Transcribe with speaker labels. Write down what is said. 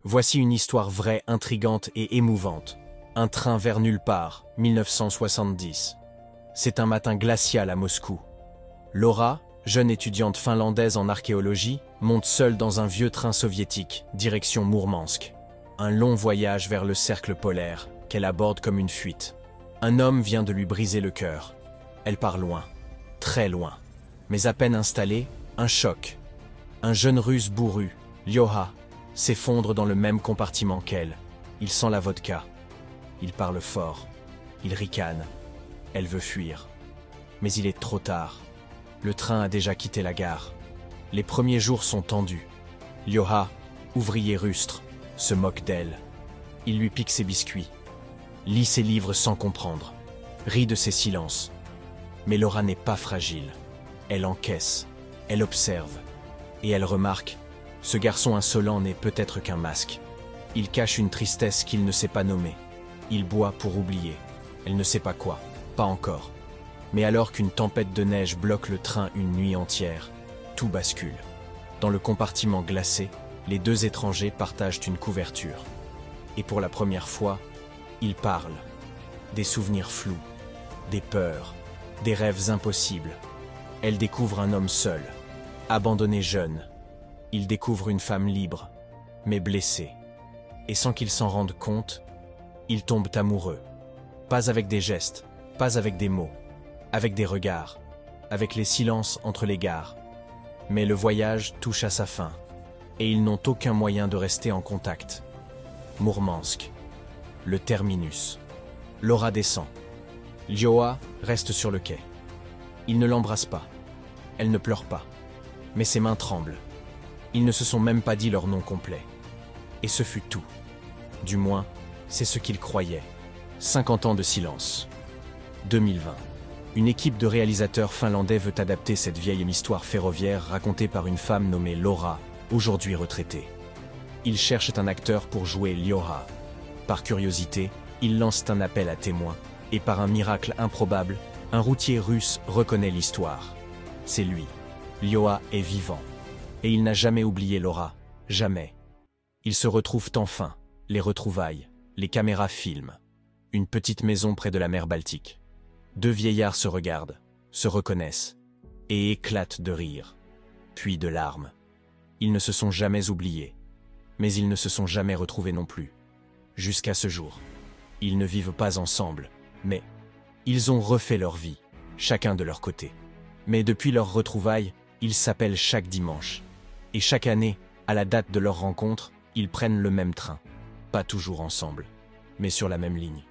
Speaker 1: Voici une histoire vraie, intrigante et émouvante. Un train vers nulle part, 1970. C'est un matin glacial à Moscou. Laura, jeune étudiante finlandaise en archéologie, monte seule dans un vieux train soviétique, direction Mourmansk. Un long voyage vers le cercle polaire, qu'elle aborde comme une fuite. Un homme vient de lui briser le cœur. Elle part loin, très loin. Mais à peine installée, un choc. Un jeune russe bourru, Lyoha, s'effondre dans le même compartiment qu'elle. Il sent la vodka. Il parle fort. Il ricane. Elle veut fuir. Mais il est trop tard. Le train a déjà quitté la gare. Les premiers jours sont tendus. Lyoha, ouvrier rustre, se moque d'elle. Il lui pique ses biscuits. Lit ses livres sans comprendre. Rit de ses silences. Mais Laura n'est pas fragile. Elle encaisse. Elle observe. Et elle remarque, ce garçon insolent n'est peut-être qu'un masque. Il cache une tristesse qu'il ne sait pas nommer. Il boit pour oublier. Elle ne sait pas quoi. Pas encore. Mais alors qu'une tempête de neige bloque le train une nuit entière, tout bascule. Dans le compartiment glacé, les deux étrangers partagent une couverture. Et pour la première fois, ils parlent. Des souvenirs flous, des peurs, des rêves impossibles. Elle découvre un homme seul, abandonné jeune. Il découvre une femme libre, mais blessée. Et sans qu'ils s'en rendent compte, ils tombent amoureux. Pas avec des gestes, pas avec des mots, avec des regards, avec les silences entre les gares. Mais le voyage touche à sa fin, et ils n'ont aucun moyen de rester en contact. Mourmansk, le terminus. Laura descend. Lyoha reste sur le quai. Il ne l'embrasse pas. Elle ne pleure pas. Mais ses mains tremblent. Ils ne se sont même pas dit leur nom complet. Et ce fut tout. Du moins, c'est ce qu'ils croyaient. 50 ans de silence. 2020. Une équipe de réalisateurs finlandais veut adapter cette vieille histoire ferroviaire racontée par une femme nommée Laura, aujourd'hui retraitée. Ils cherchent un acteur pour jouer Lyoha. Par curiosité, ils lancent un appel à témoins, et par un miracle improbable, un routier russe reconnaît l'histoire. C'est lui. Lyoha est vivant. Et il n'a jamais oublié Laura. Jamais. Ils se retrouvent enfin. Les retrouvailles. Les caméras filment. Une petite maison près de la mer Baltique. Deux vieillards se regardent, se reconnaissent, et éclatent de rire, puis de larmes. Ils ne se sont jamais oubliés, mais ils ne se sont jamais retrouvés non plus. Jusqu'à ce jour. Ils ne vivent pas ensemble, mais ils ont refait leur vie, chacun de leur côté. Mais depuis leur retrouvailles, ils s'appellent chaque dimanche. Et chaque année, à la date de leur rencontre, ils prennent le même train. Pas toujours ensemble, mais sur la même ligne.